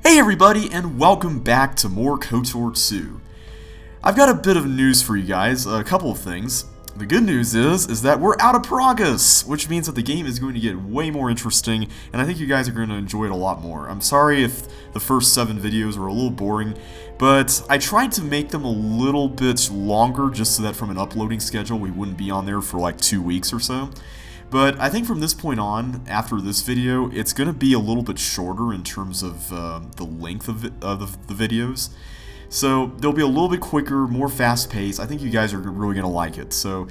Hey everybody, and welcome back to more KOTOR 2. I've got a bit of news for you guys, a couple of things. The good news is that we're out of Peragus, which means that the game is going to get way more interesting, and I think you guys are going to enjoy it a lot more. I'm sorry if the first 7 videos were a little boring, but I tried to make them a little bit longer just so that from an uploading schedule we wouldn't be on there for like 2 weeks or so. But I think from this point on, after this video, it's going to be a little bit shorter in terms of the length of the videos. So they'll be a little bit quicker, more fast-paced. I think you guys are really going to like it. So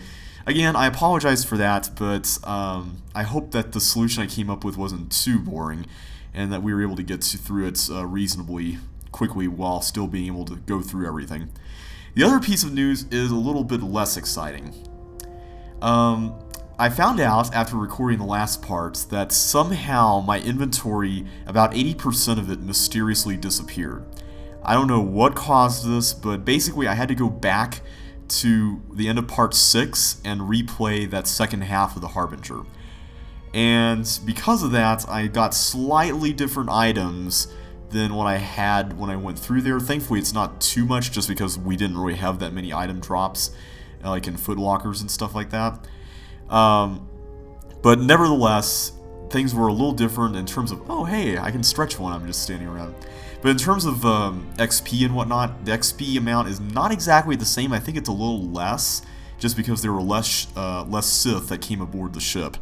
again, I apologize for that, but I hope that the solution I came up with wasn't too boring and that we were able to get through it reasonably quickly while still being able to go through everything. The other piece of news is a little bit less exciting. I found out after recording the last part that somehow my inventory, about 80% of it mysteriously disappeared. I don't know what caused this, but basically I had to go back to the end of part 6 and replay that second half of the Harbinger. And because of that, I got slightly different items than what I had when I went through there. Thankfully it's not too much, just because we didn't really have that many item drops, like in footlockers and stuff like that. But nevertheless, things were a little different in terms of, oh hey, I can stretch one, I'm just standing around. But in terms of XP and whatnot, the XP amount is not exactly the same. I think it's a little less, just because there were less Sith that came aboard the ship.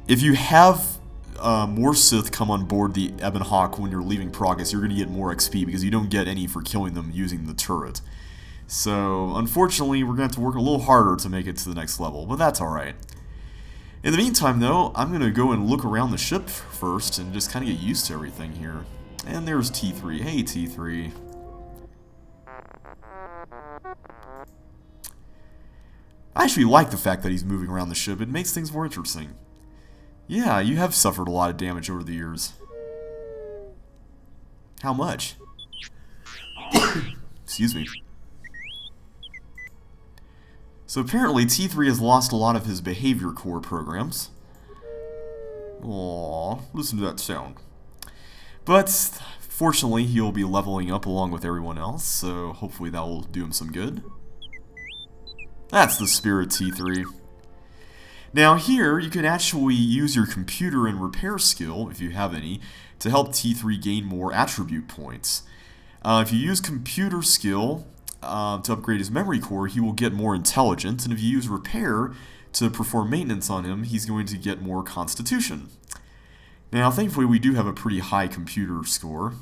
If you have more Sith come on board the Ebon Hawk when you're leaving Peragus, you're going to get more XP, because you don't get any for killing them using the turret. So, unfortunately, we're going to have to work a little harder to make it to the next level, but that's alright. In the meantime, though, I'm going to go and look around the ship first and just kind of get used to everything here. And there's T3. Hey, T3. I actually like the fact that he's moving around the ship. It makes things more interesting. Yeah, you have suffered a lot of damage over the years. How much? Excuse me. So apparently T3 has lost a lot of his behavior core programs. Aww, listen to that sound. But fortunately he'll be leveling up along with everyone else, so hopefully that will do him some good. That's the spirit, T3. Now here you can actually use your computer and repair skill, if you have any, to help T3 gain more attribute points. If you use computer skill to upgrade his memory core, he will get more intelligence, and if you use repair to perform maintenance on him, he's going to get more constitution. Now, thankfully, we do have a pretty high computer score.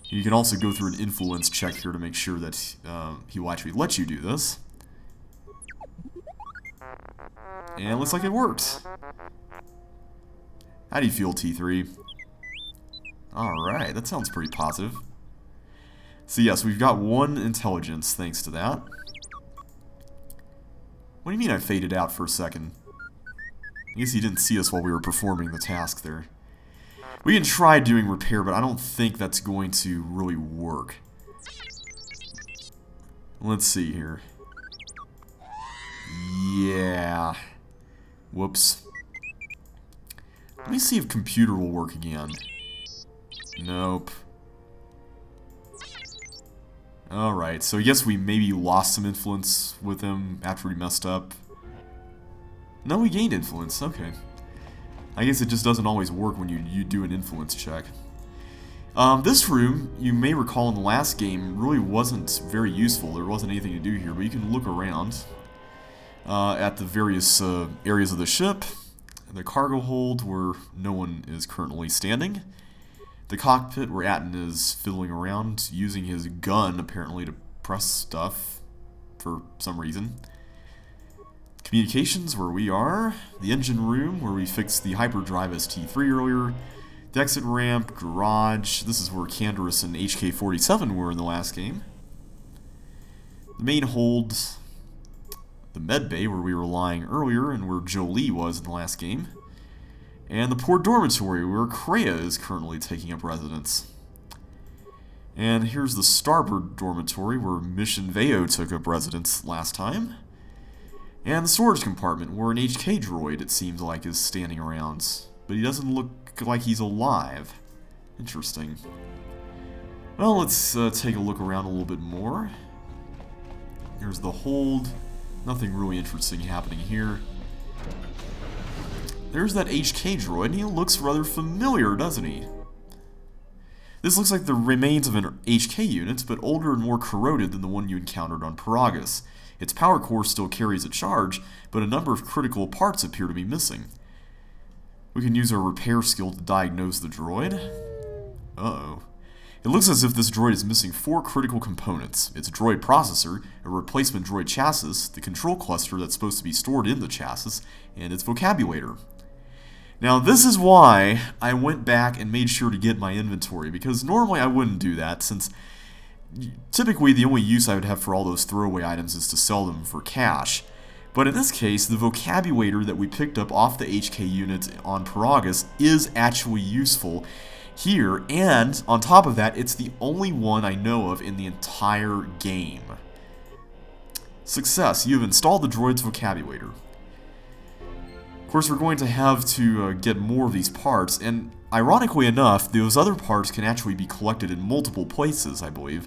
You can also go through an influence check here to make sure that he will actually let you do this. And it looks like it worked. How do you feel, T3? Alright, that sounds pretty positive. So yes, we've got 1 intelligence thanks to that. What do you mean I faded out for a second? I guess you didn't see us while we were performing the task there. We can try doing repair, but I don't think that's going to really work. Let's see here. Yeah. Whoops. Let me see if computer will work again. Nope. Alright, so I guess we maybe lost some influence with him after we messed up. No, we gained influence, okay. I guess it just doesn't always work when you do an influence check. This room, you may recall in the last game, really wasn't very useful. There wasn't anything to do here, but you can look around at the various areas of the ship. The cargo hold, where no one is currently standing. The cockpit, where Atten is fiddling around, using his gun, apparently, to press stuff for some reason. Communications, where we are. The engine room, where we fixed the hyperdrive as T3 earlier. The exit ramp, garage. This is where Canderous and HK-47 were in the last game. The main hold. The med bay, where we were lying earlier, and where Jolie was in the last game. And the port dormitory, where Kreia is currently taking up residence. And here's the starboard dormitory, where Mission Veo took up residence last time. And the storage compartment, where an HK droid, it seems like, is standing around. But he doesn't look like he's alive. Interesting. Well, let's take a look around a little bit more. Here's the hold. Nothing really interesting happening here. There's that HK droid, and he looks rather familiar, doesn't he? This looks like the remains of an HK unit, but older and more corroded than the one you encountered on Peragus. Its power core still carries a charge, but a number of critical parts appear to be missing. We can use our repair skill to diagnose the droid. Uh-oh. It looks as if this droid is missing 4 critical components: its droid processor, a replacement droid chassis, the control cluster that's supposed to be stored in the chassis, and its vocabulator. Now, this is why I went back and made sure to get my inventory, because normally I wouldn't do that, since typically the only use I would have for all those throwaway items is to sell them for cash. But in this case, the vocabulator that we picked up off the HK unit on Peragus is actually useful here, and on top of that, it's the only one I know of in the entire game. Success! You have installed the droid's vocabulator. Of course, we're going to have to get more of these parts, and ironically enough, those other parts can actually be collected in multiple places, I believe.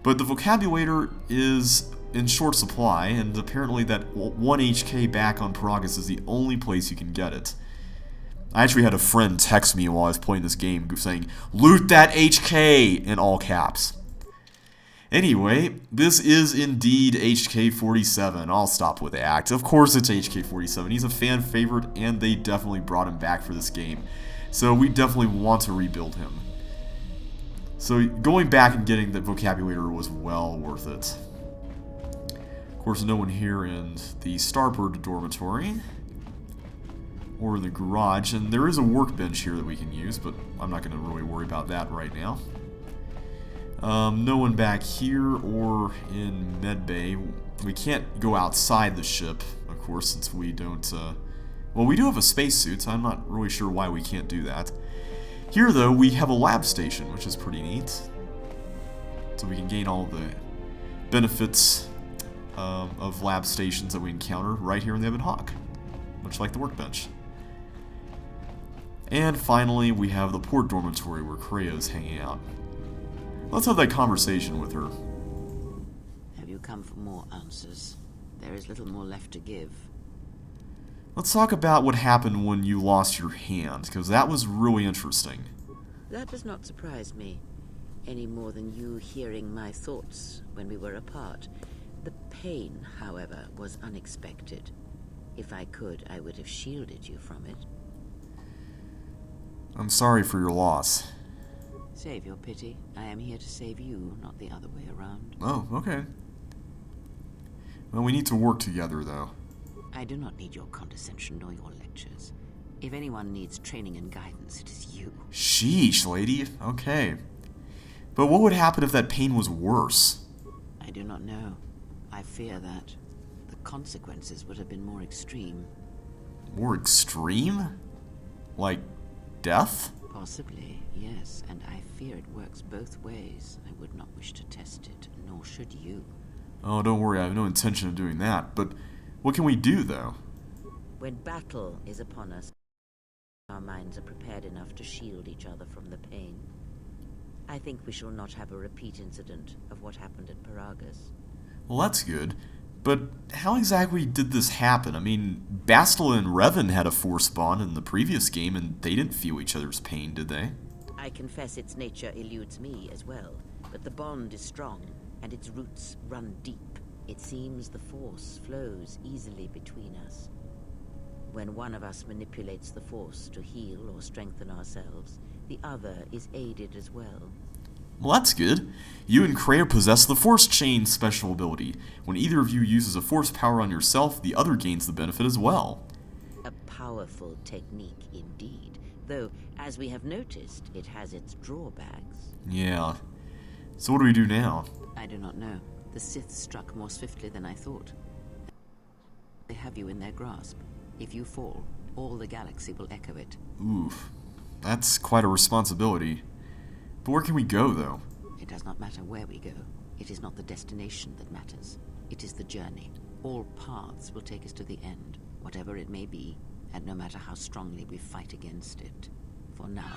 But the vocabulator is in short supply, and apparently that 1 HK back on Peragus is the only place you can get it. I actually had a friend text me while I was playing this game saying, "Loot that HK!" in all caps. Anyway, this is indeed HK-47. I'll stop with that. Of course it's HK-47. He's a fan favorite, and they definitely brought him back for this game. So we definitely want to rebuild him. So going back and getting the vocabulator was well worth it. Of course, no one here in the Starboard dormitory or the garage, and there is a workbench here that we can use, but I'm not going to really worry about that right now. No one back here or in medbay. We can't go outside the ship, of course, since we don't, well, we do have a spacesuit, so I'm not really sure why we can't do that. Here, though, we have a lab station, which is pretty neat. So we can gain all the benefits of lab stations that we encounter right here in the Ebon Hawk, much like the workbench. And finally, we have the port dormitory where Kreia is hanging out. Let's have that conversation with her. Have you come for more answers? There is little more left to give. Let's talk about what happened when you lost your hand, because that was really interesting. That does not surprise me, any more than you hearing my thoughts when we were apart. The pain, however, was unexpected. If I could, I would have shielded you from it. I'm sorry for your loss. Save your pity. I am here to save you, not the other way around. Oh, okay. Well, we need to work together, though. I do not need your condescension nor your lectures. If anyone needs training and guidance, it is you. Sheesh, lady. Okay. But what would happen if that pain was worse? I do not know. I fear that the consequences would have been more extreme. More extreme? Like death? Possibly, yes, and I fear it works both ways. I would not wish to test it, nor should you. Oh, don't worry, I have no intention of doing that, but what can we do, though? When battle is upon us, our minds are prepared enough to shield each other from the pain. I think we shall not have a repeat incident of what happened at Peragus. Well, that's good, but how exactly did this happen? I mean, Bastila and Revan had a force bond in the previous game, and they didn't feel each other's pain, did they? I confess its nature eludes me as well, but the bond is strong, and its roots run deep. It seems the force flows easily between us. When one of us manipulates the force to heal or strengthen ourselves, the other is aided as well. Well, that's good. You and Kreia possess the Force Chain special ability. When either of you uses a force power on yourself, the other gains the benefit as well. A powerful technique indeed, though, as we have noticed, it has its drawbacks. Yeah. So what do we do now? I do not know. The Sith struck more swiftly than I thought. They have you in their grasp. If you fall, all the galaxy will echo it. Oof. That's quite a responsibility. But where can we go, though? It does not matter where we go. It is not the destination that matters. It is the journey. All paths will take us to the end, whatever it may be, and no matter how strongly we fight against it. For now.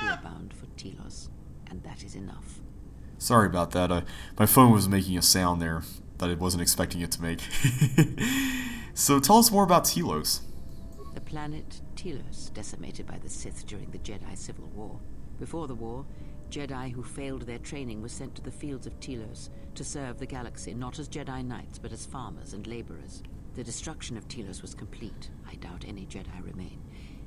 We are bound for Telos, and that is enough. Sorry about that. My phone was making a sound there that I wasn't expecting it to make. So tell us more about Telos. The planet Telos, decimated by the Sith during the Jedi Civil War. Before the war, Jedi who failed their training were sent to the fields of Telos to serve the galaxy, not as Jedi Knights, but as farmers and laborers. The destruction of Telos was complete. I doubt any Jedi remain.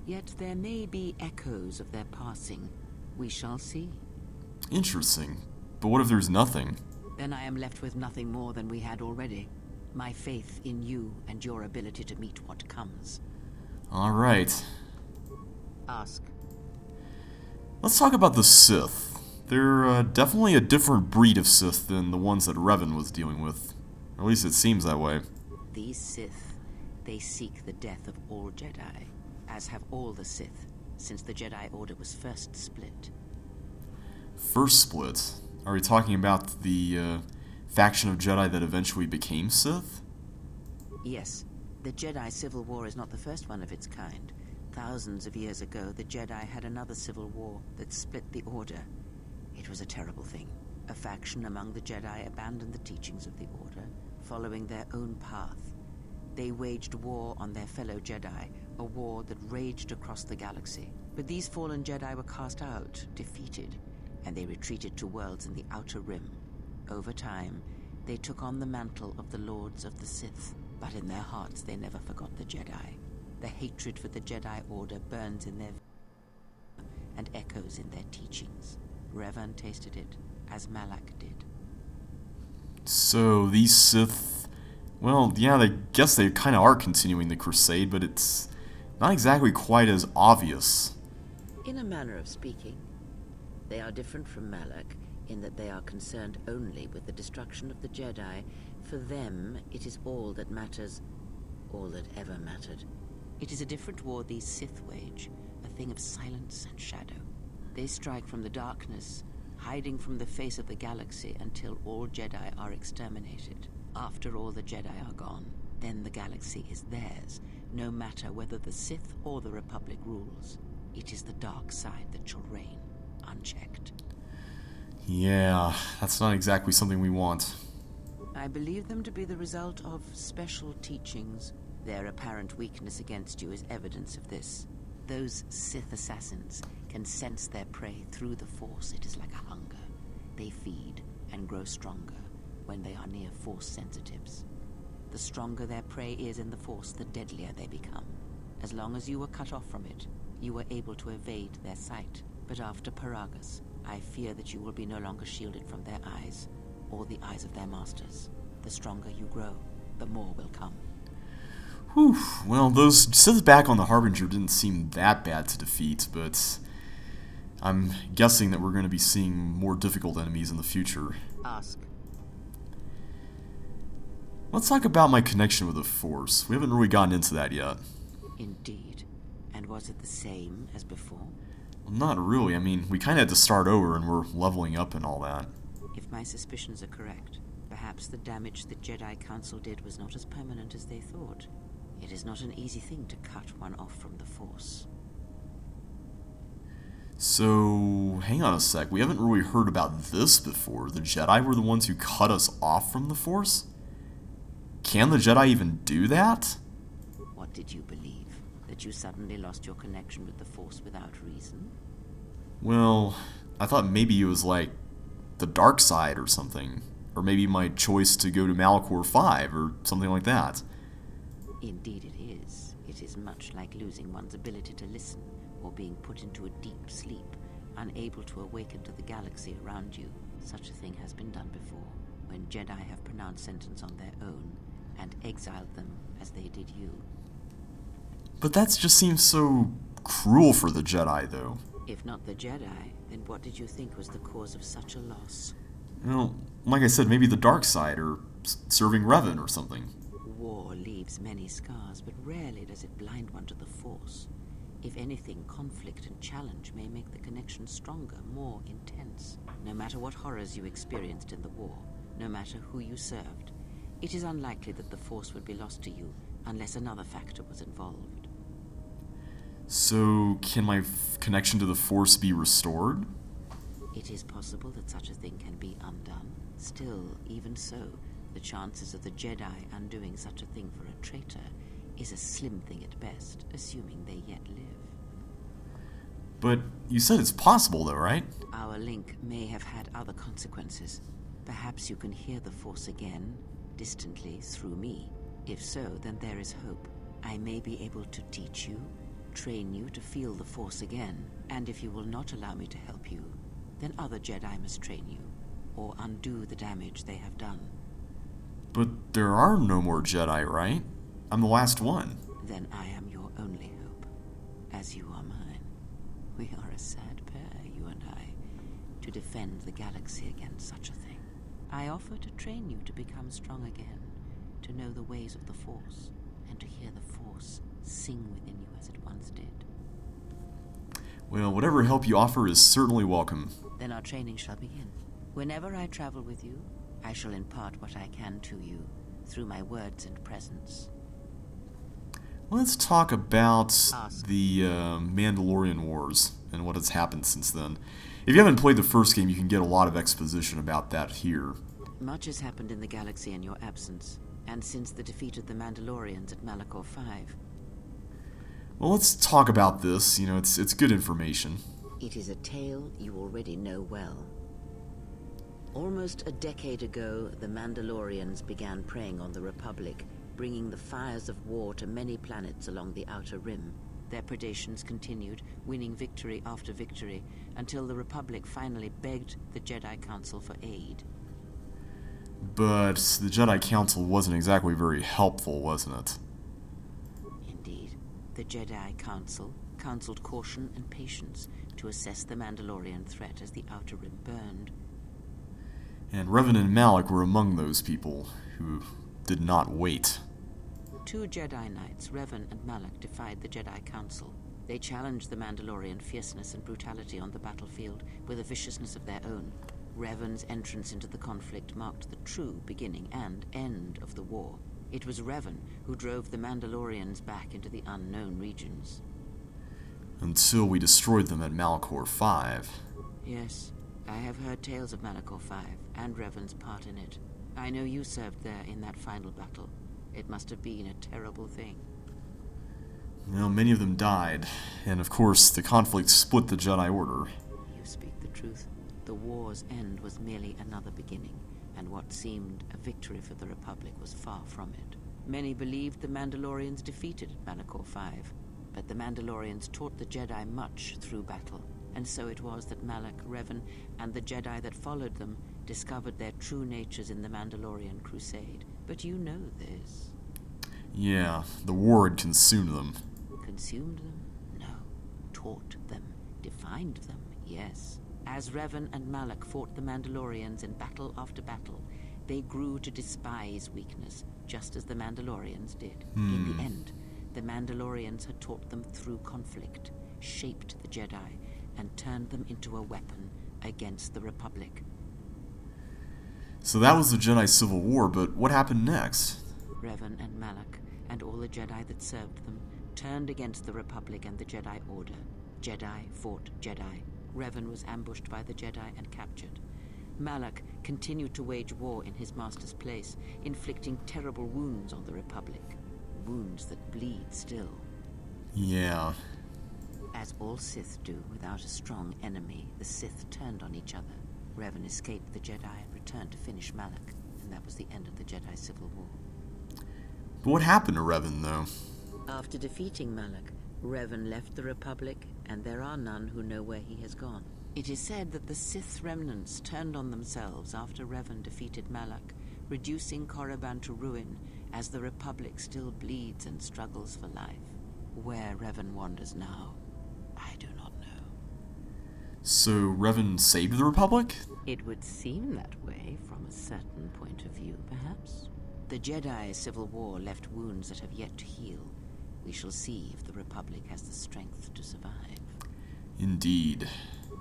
Yet there may be echoes of their passing. We shall see. Interesting. But what if there's nothing? Then I am left with nothing more than we had already. My faith in you and your ability to meet what comes. Alright. Ask. Let's talk about the Sith. They're definitely a different breed of Sith than the ones that Revan was dealing with. Or at least it seems that way. These Sith, they seek the death of all Jedi, as have all the Sith, since the Jedi Order was first split. First split? Are we talking about the faction of Jedi that eventually became Sith? Yes, the Jedi Civil War is not the first one of its kind. Thousands of years ago, the Jedi had another civil war that split the Order. It was a terrible thing. A faction among the Jedi abandoned the teachings of the Order, following their own path. They waged war on their fellow Jedi, a war that raged across the galaxy. But these fallen Jedi were cast out, defeated, and they retreated to worlds in the Outer Rim. Over time, they took on the mantle of the Lords of the Sith, but in their hearts they never forgot the Jedi. The hatred for the Jedi Order burns in their and echoes in their teachings. Revan tasted it, as Malak did. So these Sith, well, yeah, I guess they kind of are continuing the crusade, but it's not exactly quite as obvious. In a manner of speaking, they are different from Malak in that they are concerned only with the destruction of the Jedi. For them, it is all that matters, all that ever mattered. It is a different war these Sith wage, a thing of silence and shadow. They strike from the darkness, hiding from the face of the galaxy until all Jedi are exterminated. After all the Jedi are gone, then the galaxy is theirs, no matter whether the Sith or the Republic rules. It is the dark side that shall reign, unchecked. Yeah, that's not exactly something we want. I believe them to be the result of special teachings. Their apparent weakness against you is evidence of this. Those Sith assassins can sense their prey through the Force. It is like a hunger. They feed and grow stronger when they are near Force sensitives. The stronger their prey is in the Force, the deadlier they become. As long as you were cut off from it, you were able to evade their sight. But after Peragus, I fear that you will be no longer shielded from their eyes, or the eyes of their masters. The stronger you grow, the more will come. Whew. Well, those Sith back on the Harbinger didn't seem that bad to defeat, but I'm guessing that we're going to be seeing more difficult enemies in the future. Ask. Let's talk about my connection with the Force. We haven't really gotten into that yet. Indeed. And was it the same as before? Well, not really. I mean, we kind of had to start over and we're leveling up and all that. If my suspicions are correct, perhaps the damage the Jedi Council did was not as permanent as they thought. It is not an easy thing to cut one off from the Force. So, hang on a sec. We haven't really heard about this before. The Jedi were the ones who cut us off from the Force? Can the Jedi even do that? What did you believe? That you suddenly lost your connection with the Force without reason? Well, I thought maybe it was like the dark side or something. Or maybe my choice to go to Malachor 5 or something like that. Indeed it is. It is much like losing one's ability to listen, or being put into a deep sleep, unable to awaken to the galaxy around you. Such a thing has been done before, when Jedi have pronounced sentence on their own, and exiled them as they did you. But that just seems so cruel for the Jedi, though. If not the Jedi, then what did you think was the cause of such a loss? Well, like I said, maybe the dark side, or serving Revan or something. War leaves many scars, but rarely does it blind one to the Force. If anything, conflict and challenge may make the connection stronger, more intense. No matter what horrors you experienced in the war, no matter who you served, it is unlikely that the Force would be lost to you unless another factor was involved. So, can my connection to the Force be restored? It is possible that such a thing can be undone. Still, even so, the chances of the Jedi undoing such a thing for a traitor is a slim thing at best, assuming they yet live. But you said it's possible, though, right? Our link may have had other consequences. Perhaps you can hear the Force again, distantly, through me. If so, then there is hope. I may be able to teach you, train you to feel the Force again, and if you will not allow me to help you, then other Jedi must train you, or undo the damage they have done. But there are no more Jedi, right? I'm the last one. Then I am your only hope, as you are mine. We are a sad pair, you and I, to defend the galaxy against such a thing. I offer to train you to become strong again, to know the ways of the Force, and to hear the Force sing within you as it once did. Well, whatever help you offer is certainly welcome. Then our training shall begin. Whenever I travel with you, I shall impart what I can to you, through my words and presence. Let's talk about the Mandalorian Wars and what has happened since then. If you haven't played the first game, you can get a lot of exposition about that here. Much has happened in the galaxy in your absence, and since the defeat of the Mandalorians at Malachor 5. Well, let's talk about this. You know, it's good information. It is a tale you already know well. Almost a decade ago, the Mandalorians began preying on the Republic, bringing the fires of war to many planets along the Outer Rim. Their predations continued, winning victory after victory, until the Republic finally begged the Jedi Council for aid. But the Jedi Council wasn't exactly very helpful, wasn't it? Indeed. The Jedi Council counseled caution and patience to assess the Mandalorian threat as the Outer Rim burned. And Revan and Malak were among those people who did not wait. Two Jedi Knights, Revan and Malak, defied the Jedi Council. They challenged the Mandalorian fierceness and brutality on the battlefield with a viciousness of their own. Revan's entrance into the conflict marked the true beginning and end of the war. It was Revan who drove the Mandalorians back into the unknown regions. Until we destroyed them at Malachor 5. Yes, I have heard tales of Malachor 5 and Revan's part in it. I know you served there in that final battle. It must have been a terrible thing. Well, many of them died, and of course, the conflict split the Jedi Order. You speak the truth. The war's end was merely another beginning, and what seemed a victory for the Republic was far from it. Many believed the Mandalorians defeated Malachor 5, but the Mandalorians taught the Jedi much through battle, and so it was that Malak, Revan, and the Jedi that followed them discovered their true natures in the Mandalorian Crusade. But you know this. Yeah, the war had consumed them. Consumed them? No. Taught them. Defined them? Yes. As Revan and Malak fought the Mandalorians in battle after battle, they grew to despise weakness, just as the Mandalorians did. In the end, the Mandalorians had taught them through conflict, shaped the Jedi, and turned them into a weapon against the Republic. So that was the Jedi Civil War, but what happened next? Revan and Malak, and all the Jedi that served them, turned against the Republic and the Jedi Order. Jedi fought Jedi. Revan was ambushed by the Jedi and captured. Malak continued to wage war in his master's place, inflicting terrible wounds on the Republic. Wounds that bleed still. Yeah. As all Sith do without a strong enemy, the Sith turned on each other. Revan escaped the Jedi and returned to finish Malak, and that was the end of the Jedi Civil War. But what happened to Revan, though? After defeating Malak, Revan left the Republic, and there are none who know where he has gone. It is said that the Sith remnants turned on themselves after Revan defeated Malak, reducing Korriban to ruin as the Republic still bleeds and struggles for life. Where Revan wanders now, I do not know. So Revan saved the Republic? It would seem that way from a certain point of view, perhaps. The Jedi Civil War left wounds that have yet to heal. We shall see if the Republic has the strength to survive. Indeed.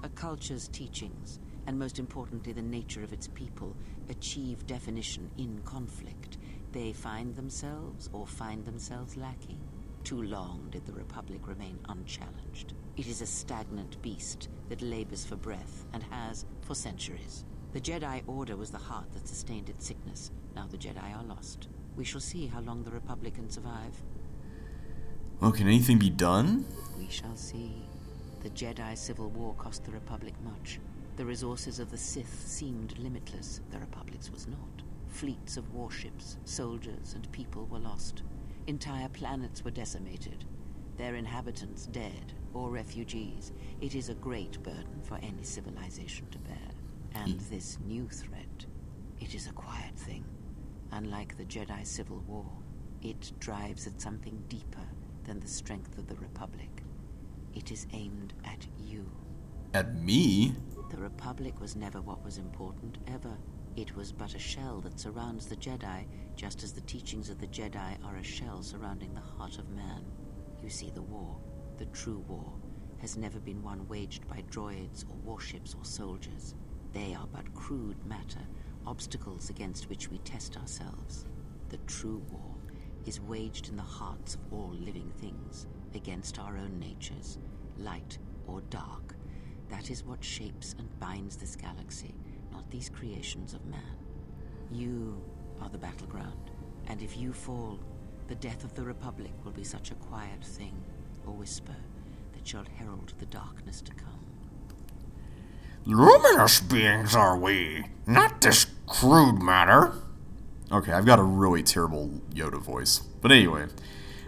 A culture's teachings, and most importantly the nature of its people, achieve definition in conflict. They find themselves or find themselves lacking. Too long did the Republic remain unchallenged. It is a stagnant beast that labors for breath and has for centuries. The Jedi Order was the heart that sustained its sickness. Now the Jedi are lost. We shall see how long the Republic can survive. Well, can anything be done? We shall see. The Jedi Civil War cost the Republic much. The resources of the Sith seemed limitless. The Republic's was not. Fleets of warships, soldiers, and people were lost. Entire planets were decimated. Their inhabitants dead or refugees. It is a great burden for any civilization to bear. And this new threat, it is a quiet thing. Unlike the Jedi Civil War, it drives at something deeper than the strength of the Republic. It is aimed at you. At me? The Republic was never what was important, ever. It was but a shell that surrounds the Jedi, just as the teachings of the Jedi are a shell surrounding the heart of man. You see, the war, the true war, has never been one waged by droids or warships or soldiers. They are but crude matter, obstacles against which we test ourselves. The true war is waged in the hearts of all living things, against our own natures, light or dark. That is what shapes and binds this galaxy, not these creations of man. You are the battleground, and if you fall, the death of the Republic will be such a quiet thing, a whisper, that shall herald the darkness to come. Luminous beings are we, not this crude matter. Okay, I've got a really terrible Yoda voice. But anyway,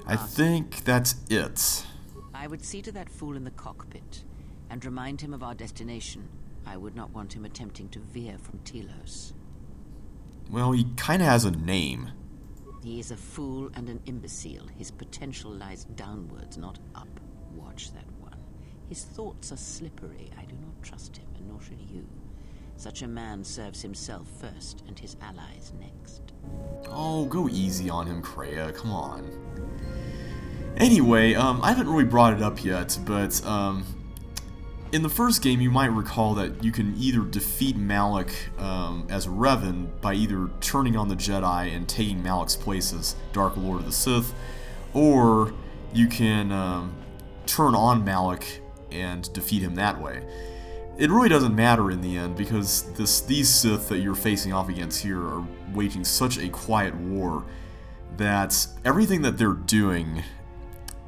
I think that's it. I would see to that fool in the cockpit, and remind him of our destination. I would not want him attempting to veer from Telos. Well, he kinda has a name. He is a fool and an imbecile. His potential lies downwards, not up. Watch that one. His thoughts are slippery. I do not trust him, and nor should you. Such a man serves himself first, and his allies next. Oh, go easy on him, Kreia. Come on. Anyway, I haven't really brought it up yet, but in the first game, you might recall that you can either defeat Malak as Revan by either turning on the Jedi and taking Malak's place as Dark Lord of the Sith, or you can turn on Malak and defeat him that way. It really doesn't matter in the end, because these Sith that you're facing off against here are waging such a quiet war that everything that they're doing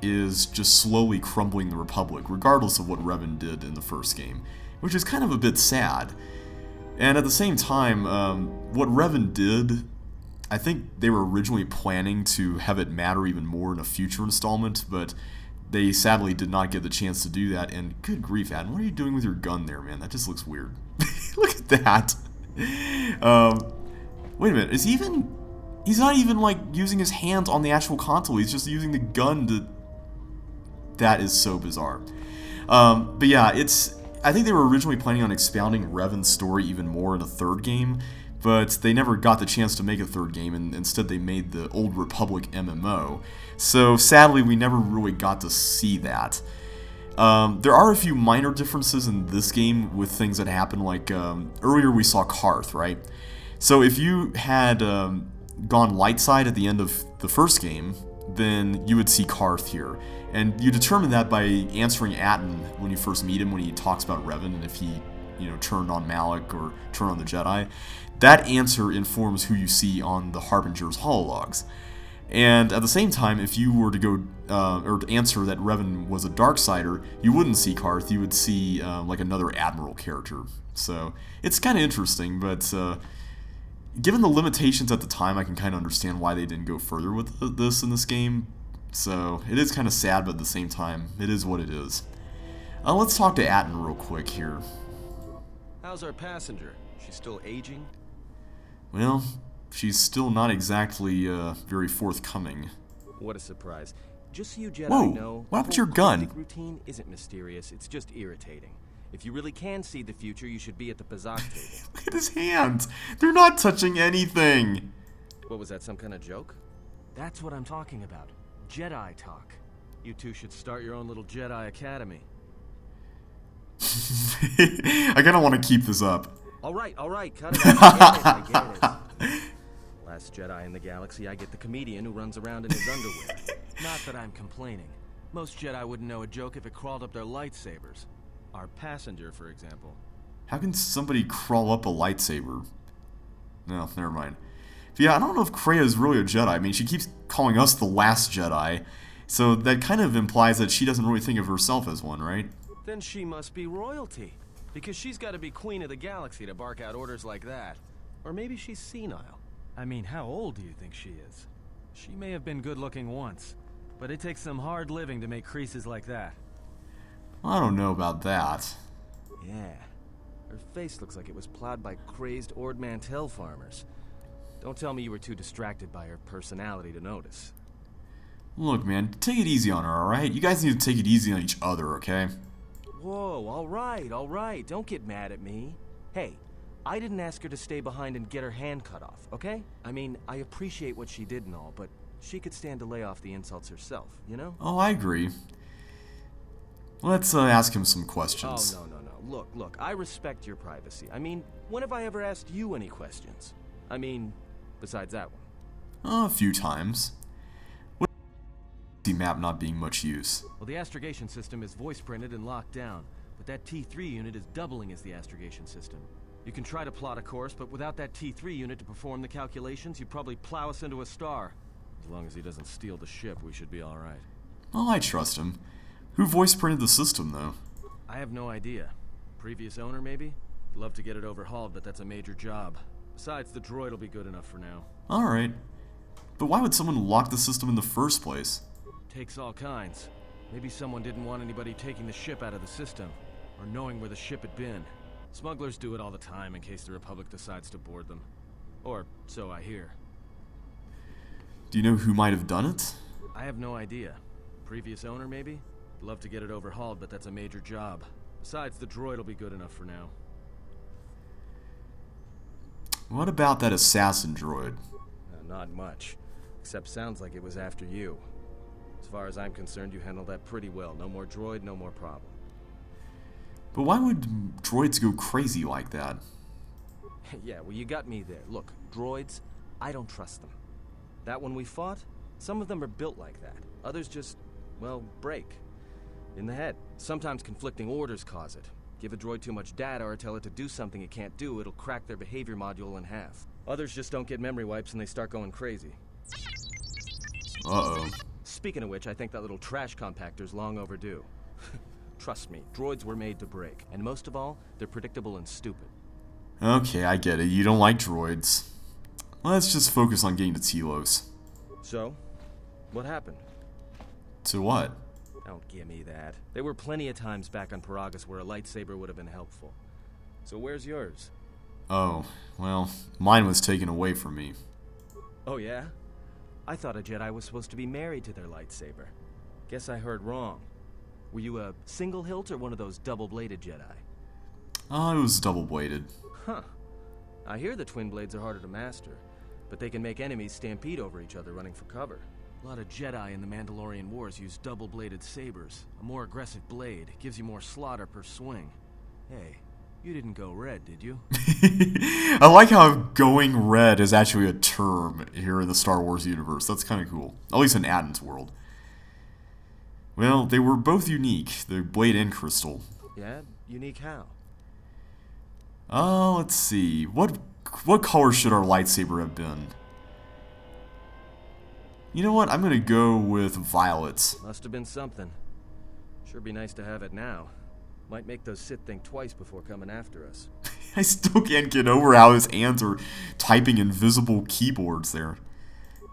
is just slowly crumbling the Republic, regardless of what Revan did in the first game, which is kind of a bit sad. And at the same time, what Revan did, I think they were originally planning to have it matter even more in a future installment, but they sadly did not get the chance to do that. And good grief, Adam, what are you doing with your gun there, man? That just looks weird. Look at that. Wait a minute, he's not even like using his hands on the actual console, he's just using the gun to... That is so bizarre. But yeah, I think they were originally planning on expounding Revan's story even more in a third game, but they never got the chance to make a third game, and instead they made the Old Republic MMO. So sadly, we never really got to see that. There are a few minor differences in this game with things that happen, like earlier we saw Karth, right? So if you had gone light side at the end of the first game, then you would see Karth here. And you determine that by answering Atton when you first meet him, when he talks about Revan, and if he, turned on Malak or turned on the Jedi. That answer informs who you see on the Harbinger's hologs. And at the same time, if you were to go, or to answer that Revan was a Darksider, you wouldn't see Karth, you would see, like another Admiral character. So, it's kind of interesting, but, given the limitations at the time, I can kind of understand why they didn't go further with this in this game. So, it is kind of sad, but at the same time, it is what it is. Let's talk to Atton real quick here. How's our passenger? She's still aging? Well, she's still not exactly very forthcoming. What a surprise. Just so you Jedi Whoa, know, what happened to your gun? The routine isn't mysterious, it's just irritating. If you really can see the future, you should be at the Pazak table. Look at his hands! They're not touching anything! What was that, some kind of joke? That's what I'm talking about. Jedi talk. You two should start your own little Jedi Academy. I kind of want to keep this up. All right, cut it out. I get it. Last Jedi in the galaxy, I get the comedian who runs around in his underwear. Not that I'm complaining. Most Jedi wouldn't know a joke if it crawled up their lightsabers. Our passenger, for example. How can somebody crawl up a lightsaber? No, never mind. But yeah, I don't know if Kreia is really a Jedi. I mean, she keeps calling us the last Jedi, so that kind of implies that she doesn't really think of herself as one, right? Then she must be royalty. Because she's got to be queen of the galaxy to bark out orders like that. Or maybe she's senile. I mean, how old do you think she is? She may have been good-looking once, but it takes some hard living to make creases like that. I don't know about that. Yeah. Her face looks like it was plowed by crazed Ord Mantell farmers. Don't tell me you were too distracted by her personality to notice. Look, man, take it easy on her, alright? You guys need to take it easy on each other, okay? Whoa, all right. Don't get mad at me. Hey, I didn't ask her to stay behind and get her hand cut off, okay? I mean, I appreciate what she did and all, but she could stand to lay off the insults herself, you know? Oh, I agree. Let's ask him some questions. Oh, no. Look, I respect your privacy. I mean, when have I ever asked you any questions? I mean, besides that one. A few times. With the map not being much use. Well, the astrogation system is voice printed and locked down, but that T3 unit is doubling as the astrogation system. You can try to plot a course, but without that T3 unit to perform the calculations, you'd probably plow us into a star. As long as he doesn't steal the ship, we should be alright. Oh, I trust him. Who voice printed the system, though? I have no idea. Previous owner, maybe? Love to get it overhauled, but that's a major job. Besides, the droid will be good enough for now. Alright. But why would someone lock the system in the first place? Takes all kinds. Maybe someone didn't want anybody taking the ship out of the system, or knowing where the ship had been. Smugglers do it all the time in case the Republic decides to board them. Or so I hear. Do you know who might have done it? I have no idea. Previous owner, maybe? Love to get it overhauled, but that's a major job. Besides, the droid will be good enough for now. What about that assassin droid? Not much. Except sounds like it was after you. As far as I'm concerned, you handled that pretty well. No more droid, no more problem. But why would droids go crazy like that? Yeah, well, you got me there. Look, droids, I don't trust them. That one we fought, some of them are built like that. Others just, well, break. In the head. Sometimes conflicting orders cause it. Give a droid too much data or tell it to do something it can't do, it'll crack their behavior module in half. Others just don't get memory wipes and they start going crazy. Uh-oh. Speaking of which, I think that little trash compactor's long overdue. Trust me, droids were made to break. And most of all, they're predictable and stupid. Okay, I get it. You don't like droids. Let's just focus on getting to Telos. So, what happened? To what? Don't give me that. There were plenty of times back on Peragus where a lightsaber would have been helpful. So where's yours? Oh, well, mine was taken away from me. Oh yeah? I thought a Jedi was supposed to be married to their lightsaber. Guess I heard wrong. Were you a single hilt or one of those double-bladed Jedi? Oh, it was double-bladed. Huh. I hear the twin blades are harder to master, but they can make enemies stampede over each other running for cover. A lot of Jedi in the Mandalorian Wars use double-bladed sabers. A more aggressive blade gives you more slaughter per swing. Hey, you didn't go red, did you? I like how going red is actually a term here in the Star Wars universe. That's kind of cool. At least in Adam's world. Well, they were both unique, the blade and crystal. Yeah? Unique how? Let's see. What color should our lightsaber have been? You know what? I'm gonna go with violet. Must have been something. Sure be nice to have it now. Might make those Sith think twice before coming after us. I still can't get over how his hands are typing invisible keyboards there.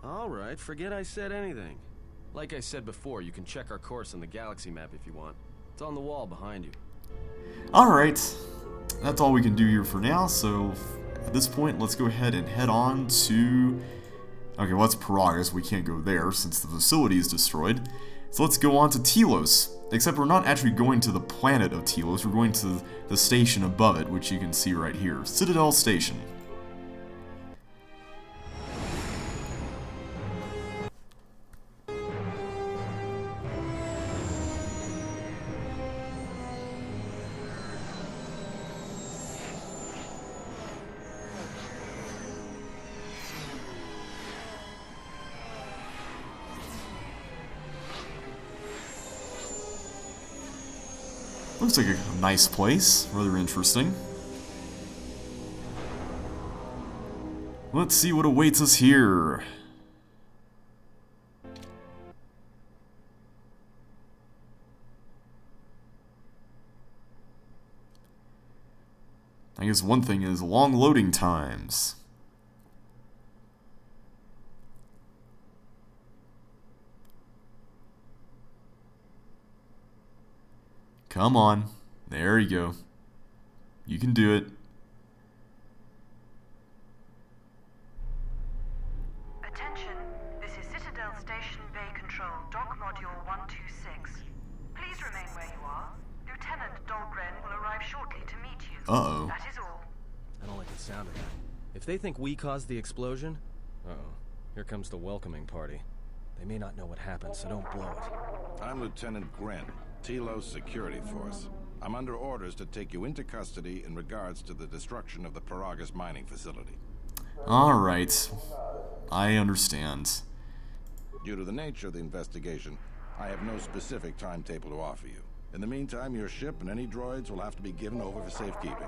Alright, forget I said anything. Like I said before, you can check our course on the galaxy map if you want. It's on the wall behind you. Alright. That's all we can do here for now, so at this point, let's go ahead and head on to... Okay, well, that's Peragus. We can't go there since the facility is destroyed. So let's go on to Telos. Except we're not actually going to the planet of Telos, we're going to the station above it, which you can see right here. Citadel Station. Looks like a nice place. Rather interesting. Let's see what awaits us here. I guess one thing is long loading times. Come on. There you go. You can do it. Attention, this is Citadel Station Bay Control, Dock Module 126. Please remain where you are. Lieutenant Dahlgren will arrive shortly to meet you. Uh-oh. That is all. I don't like the sound of that. If they think we caused the explosion... Uh-oh. Here comes the welcoming party. They may not know what happened, so don't blow it. I'm Lieutenant Gren, Telos Security Force. I'm under orders to take you into custody in regards to the destruction of the Peragus mining facility. Alright. I understand. Due to the nature of the investigation, I have no specific timetable to offer you. In the meantime, your ship and any droids will have to be given over for safekeeping.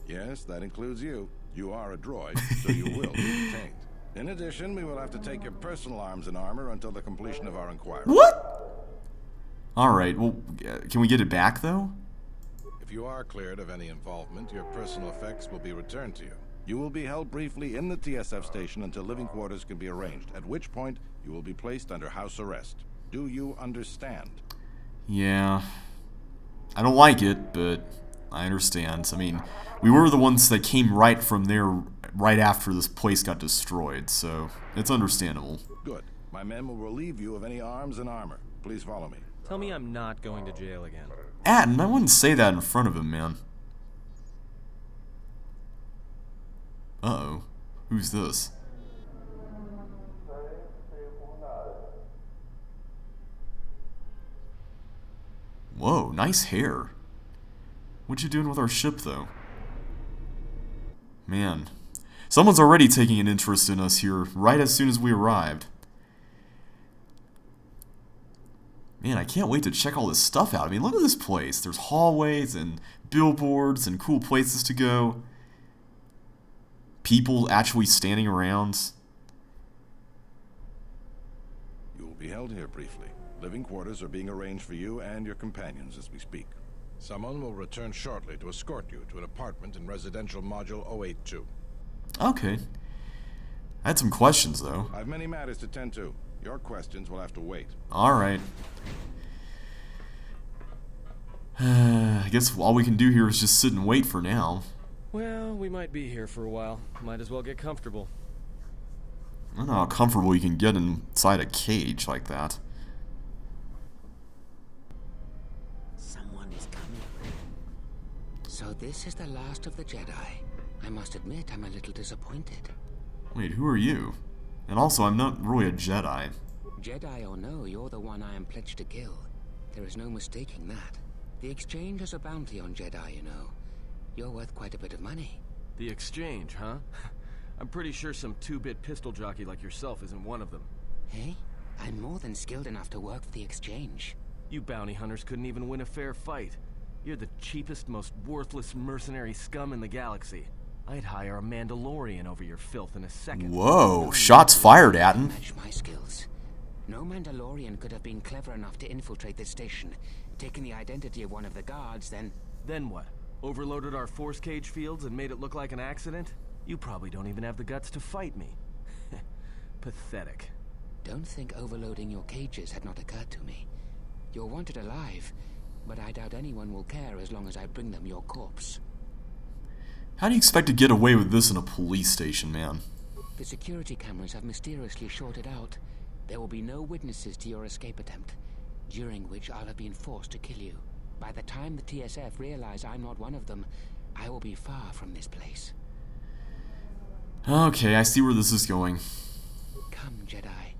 Yes, that includes you. You are a droid, so you will be detained. In addition, we will have to take your personal arms and armor until the completion of our inquiry. What? Alright, well, can we get it back, though? If you are cleared of any involvement, your personal effects will be returned to you. You will be held briefly in the TSF station until living quarters can be arranged, at which point you will be placed under house arrest. Do you understand? Yeah. I don't like it, but I understand. I mean, we were the ones that came right from there right after this place got destroyed, so it's understandable. Good. My men will relieve you of any arms and armor. Please follow me. Tell me I'm not going to jail again. Atten, I wouldn't say that in front of him, man. Uh-oh. Who's this? Whoa, nice hair. What you doing with our ship, though? Man. Someone's already taking an interest in us here right as soon as we arrived. Man, I can't wait to check all this stuff out. I mean, look at this place. There's hallways and billboards and cool places to go. People actually standing around. You will be held here briefly. Living quarters are being arranged for you and your companions as we speak. Someone will return shortly to escort you to an apartment in residential module 082. Okay. I had some questions, though. I have many matters to tend to. Your questions will have to wait. Alright. I guess all we can do here is just sit and wait for now. Well, we might be here for a while. Might as well get comfortable. I don't know how comfortable you can get inside a cage like that. Someone is coming. So this is the last of the Jedi. I must admit, I'm a little disappointed. Wait, who are you? And also, I'm not really a Jedi. Jedi or no, you're the one I am pledged to kill. There is no mistaking that. The Exchange has a bounty on Jedi, you know. You're worth quite a bit of money. The Exchange, huh? I'm pretty sure some two-bit pistol jockey like yourself isn't one of them. Hey, I'm more than skilled enough to work for the Exchange. You bounty hunters couldn't even win a fair fight. You're the cheapest, most worthless mercenary scum in the galaxy. I'd hire a Mandalorian over your filth in a second. Whoa, shots fired, Atten. Match my skills. No Mandalorian could have been clever enough to infiltrate this station, taken the identity of one of the guards, then... Then what? Overloaded our force cage fields and made it look like an accident? You probably don't even have the guts to fight me. Pathetic. Don't think overloading your cages had not occurred to me. You're wanted alive, but I doubt anyone will care as long as I bring them your corpse. How do you expect to get away with this in a police station, man? The security cameras have mysteriously shorted out. There will be no witnesses to your escape attempt, during which I'll have been forced to kill you. By the time the TSF realize I'm not one of them, I will be far from this place. Okay, I see where this is going. Come, Jedi.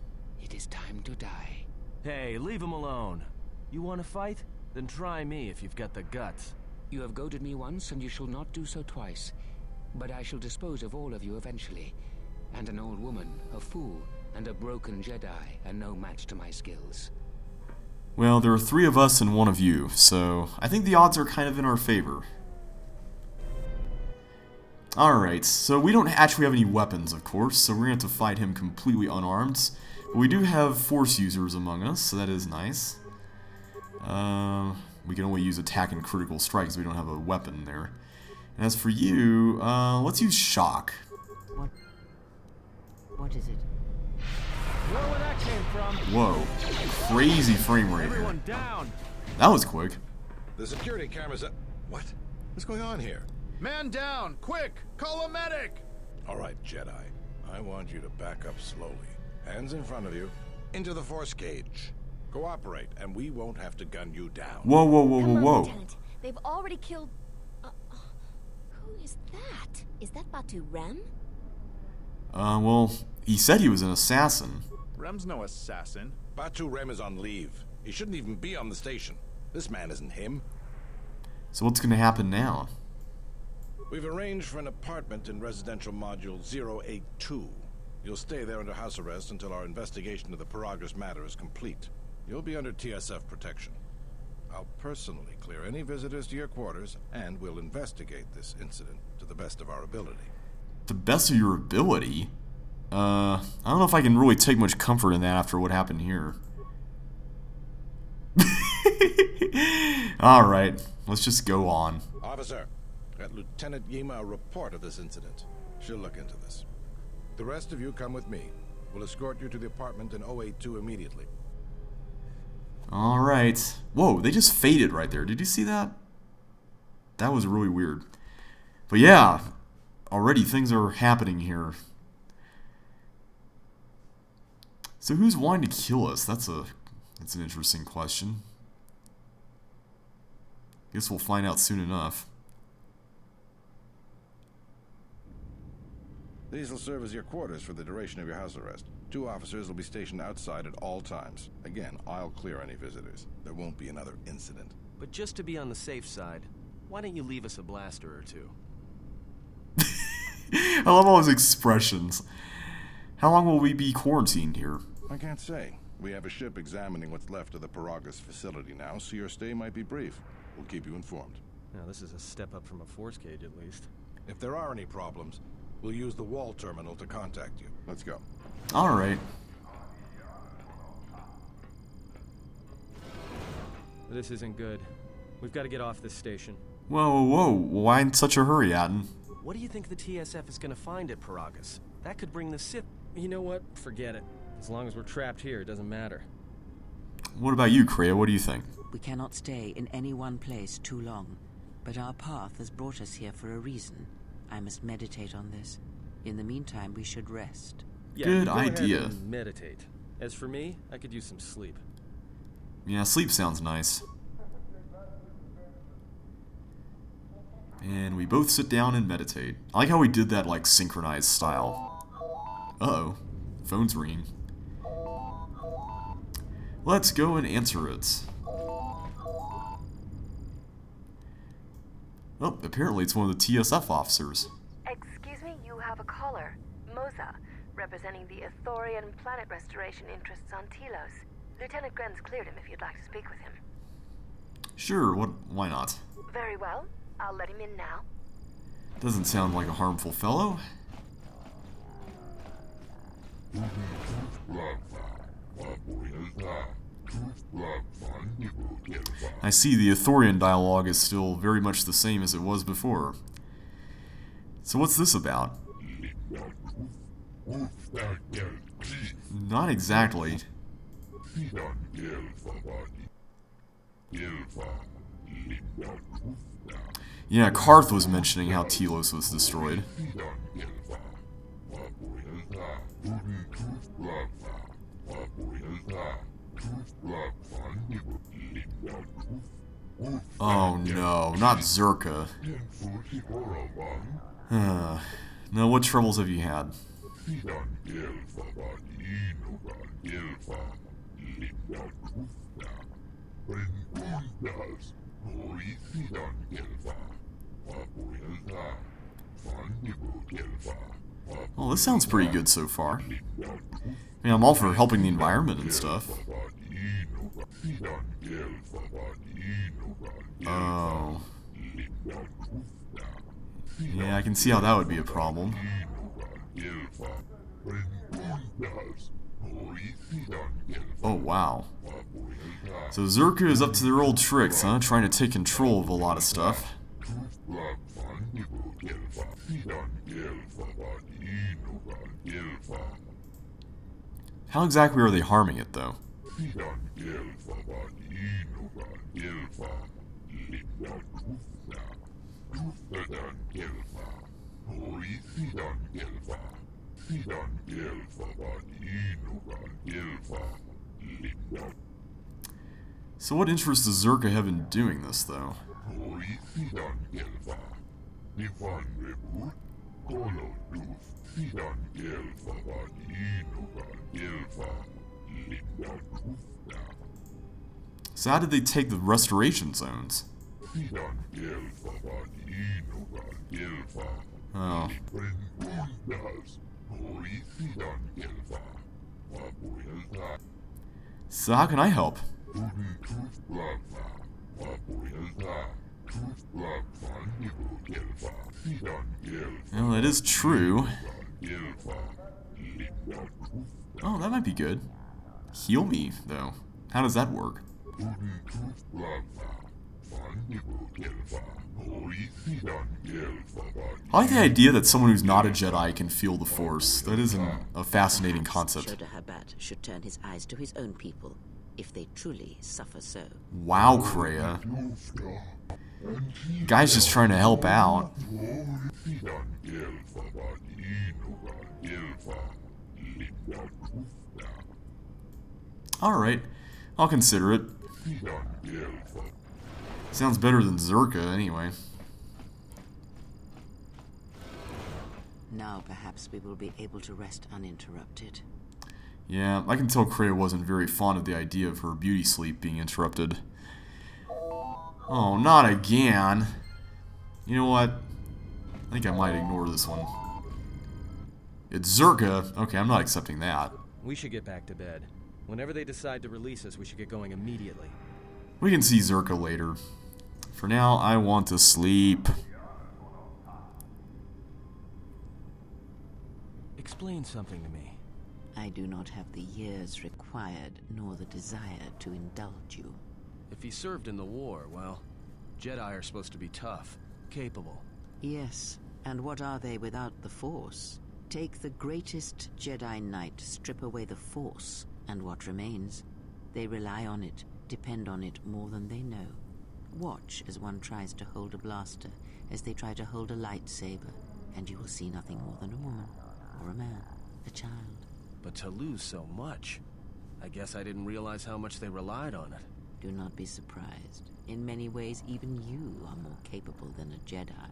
It is time to die. Hey, leave him alone. You want to fight? Then try me if you've got the guts. You have goaded me once, and you shall not do so twice. But I shall dispose of all of you eventually. And an old woman, a fool, and a broken Jedi are no match to my skills. Well, there are 3 of us and 1 of you, so I think the odds are kind of in our favor. Alright, so we don't actually have any weapons, of course, so we're going to have to fight him completely unarmed. But we do have force users among us, so that is nice. We can only use attack and critical strikes, we don't have a weapon there. And as for you, let's use shock. What is it? Where that came from? Whoa, crazy frame rate here. Everyone down. That was quick. The security cameras are... What? What's going on here? Man down! Quick! Call a medic! All right, Jedi. I want you to back up slowly. Hands in front of you. Into the force cage. Cooperate, and we won't have to gun you down. Whoa, whoa, whoa, Come whoa, on, whoa. Lieutenant. They've already killed... who is that? Is that Batu Rem? Well, he said he was an assassin. Rem's no assassin. Batu Rem is on leave. He shouldn't even be on the station. This man isn't him. So what's gonna happen now? We've arranged for an apartment in residential module 082. You'll stay there under house arrest until our investigation of the Peragus matter is complete. You'll be under TSF protection. I'll personally clear any visitors to your quarters, and we'll investigate this incident to the best of our ability. The best of your ability? I don't know if I can really take much comfort in that after what happened here. Alright, let's just go on. Officer, get Lieutenant Yima a report of this incident. She'll look into this. The rest of you come with me. We'll escort you to the apartment in 082 immediately. Alright. Whoa, they just faded right there. Did you see that? That was really weird. But yeah, already things are happening here. So who's wanting to kill us? That's an interesting question. Guess we'll find out soon enough. These will serve as your quarters for the duration of your house arrest. 2 officers will be stationed outside at all times. Again, I'll clear any visitors. There won't be another incident. But just to be on the safe side, why don't you leave us a blaster or 2? I love all his expressions. How long will we be quarantined here? I can't say. We have a ship examining what's left of the Peragus facility now, so your stay might be brief. We'll keep you informed. Now, this is a step up from a force cage, at least. If there are any problems, we'll use the wall terminal to contact you. Let's go. Alright. This isn't good. We've got to get off this station. Whoa, whoa, whoa. Why in such a hurry, Atten? What do you think the TSF is going to find at Peragus? That could bring the Sith... You know what? Forget it. As long as we're trapped here, it doesn't matter. What about you, Kreia? What do you think? We cannot stay in any one place too long, but our path has brought us here for a reason. I must meditate on this. In the meantime, we should rest. Yeah, Good go ahead idea. and meditate. As for me, I could use some sleep. Yeah, sleep sounds nice. And we both sit down and meditate. I like how we did that, like, synchronized style. Uh-oh. Phone's ringing. Let's go and answer it. Oh, apparently it's one of the TSF officers. Excuse me, you have a caller. Moza, representing the Ithorian planet restoration interests on Telos. Lieutenant Gren's cleared him if you'd like to speak with him. Sure, why not? Very well. I'll let him in now. Doesn't sound like a harmful fellow. I see the Ithorian dialogue is still very much the same as it was before. So what's this about? Not exactly. Yeah, Karth was mentioning how Telos was destroyed. Oh no, not Zerka. Now, what troubles have you had? Well, this sounds pretty good so far. I mean, I'm all for helping the environment and stuff. Oh. Yeah, I can see how that would be a problem. Oh, wow. So Zerka is up to their old tricks, huh? Trying to take control of a lot of stuff. How exactly are they harming it, though? So what interest does Zerka have in doing this, though? So how did they take the restoration zones? Oh. So how can I help? Well, that is true. Oh, that might be good. Heal me, though. How does that work? I like the idea that someone who's not a Jedi can feel the Force. That is a fascinating concept. Shodahabat should turn his eyes to his own people, if they truly suffer so. Wow, Kreia. Guy's just trying to help out. Alright, I'll consider it. Sounds better than Zerka, anyway. Now perhaps we will be able to rest uninterrupted. Yeah, I can tell Kreia wasn't very fond of the idea of her beauty sleep being interrupted. Oh, not again. You know what? I think I might ignore this one. It's Zerka. Okay, I'm not accepting that. We should get back to bed. Whenever they decide to release us, we should get going immediately. We can see Zerka later. For now, I want to sleep. Explain something to me. I do not have the years required, nor the desire to indulge you. If he served in the war, well, Jedi are supposed to be tough, capable. Yes, and what are they without the Force? Take the greatest Jedi Knight, strip away the Force, and what remains? They rely on it, depend on it more than they know. Watch as one tries to hold a blaster, as they try to hold a lightsaber, and you will see nothing more than a woman, or a man, a child. But to lose so much, I guess I didn't realize how much they relied on it. Do not be surprised. In many ways, even you are more capable than a Jedi.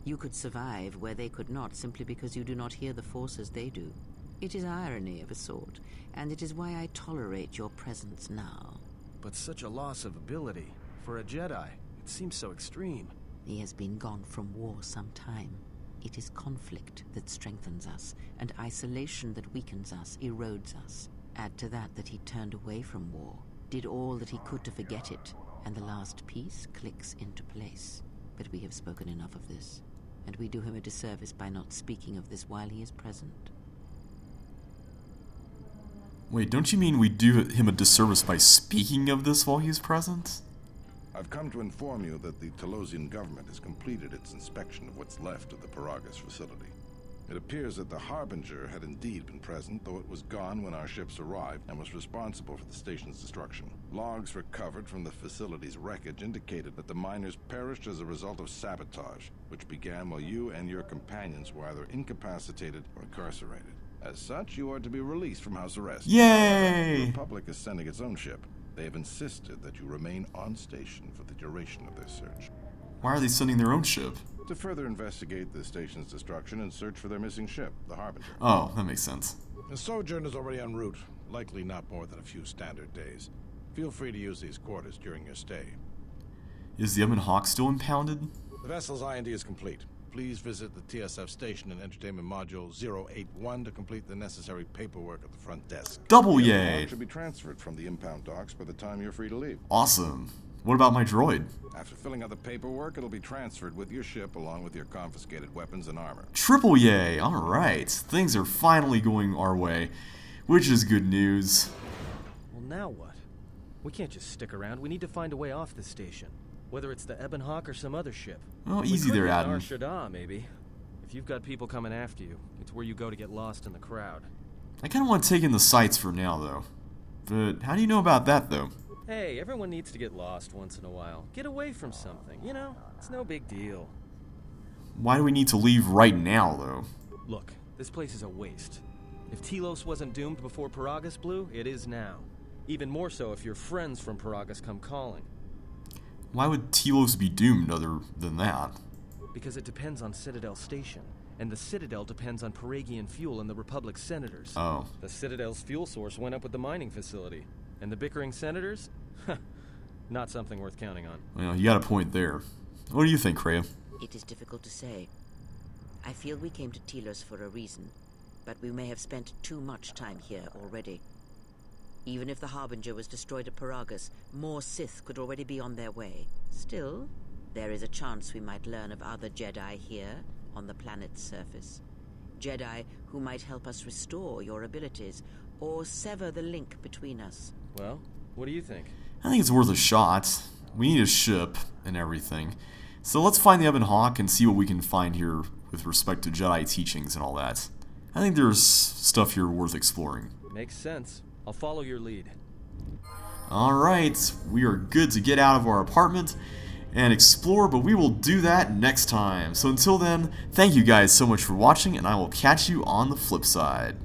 You could survive where they could not, simply because you do not hear the Force as they do. It is irony of a sort, and it is why I tolerate your presence now. But such a loss of ability, for a Jedi, it seems so extreme. He has been gone from war some time. It is conflict that strengthens us, and isolation that weakens us, erodes us. Add to that he turned away from war, did all that he could to forget it, and the last piece clicks into place. But we have spoken enough of this, and we do him a disservice by not speaking of this while he is present. Wait, don't you mean we do him a disservice by speaking of this while he's present? I've come to inform you that the Telosian government has completed its inspection of what's left of the Peragus facility. It appears that the Harbinger had indeed been present, though it was gone when our ships arrived, and was responsible for the station's destruction. Logs recovered from the facility's wreckage indicated that the miners perished as a result of sabotage, which began while you and your companions were either incapacitated or incarcerated. As such, you are to be released from house arrest. Yay! The Republic is sending its own ship. They have insisted that you remain on station for the duration of their search. Why are they sending their own ship? To further investigate the station's destruction and search for their missing ship, the Harbinger. Oh, that makes sense. The sojourn is already en route, likely not more than a few standard days. Feel free to use these quarters during your stay. Is the Ebon Hawk still impounded? The vessel's IND is complete. Please visit the TSF station and Entertainment Module 081 to complete the necessary paperwork at the front desk. Double The yay! should be transferred from the impound docks by the time you're free to leave. Awesome. What about my droid? After filling out the paperwork, it'll be transferred with your ship along with your confiscated weapons and armor. Triple yay! Alright, things are finally going our way, which is good news. Well, now what? We can't just stick around. We need to find a way off this station. Whether it's the Ebon Hawk or some other ship. Oh, easy there, Adam. Nar Shaddaa, maybe. If you've got people coming after you, it's where you go to get lost in the crowd. I kind of want to take in the sights for now, though. But how do you know about that, though? Hey, everyone needs to get lost once in a while. Get away from something, you know? It's no big deal. Why do we need to leave right now, though? Look, this place is a waste. If Telos wasn't doomed before Peragus blew, it is now. Even more so if your friends from Peragus come calling. Why would Telos be doomed other than that? Because it depends on Citadel Station. And the Citadel depends on Peragian fuel and the Republic's senators. Oh. The Citadel's fuel source went up with the mining facility. And the bickering senators? Not something worth counting on. Well, you got a point there. What do you think, Kreia? It is difficult to say. I feel we came to Telos for a reason, but we may have spent too much time here already. Even if the Harbinger was destroyed at Peragus, more Sith could already be on their way. Still, there is a chance we might learn of other Jedi here on the planet's surface. Jedi who might help us restore your abilities or sever the link between us. Well, what do you think? I think it's worth a shot. We need a ship and everything. So let's find the Ebon Hawk and see what we can find here with respect to Jedi teachings and all that. I think there's stuff here worth exploring. Makes sense. I'll follow your lead. Alright, we are good to get out of our apartment and explore, but we will do that next time. So until then, thank you guys so much for watching, and I will catch you on the flip side.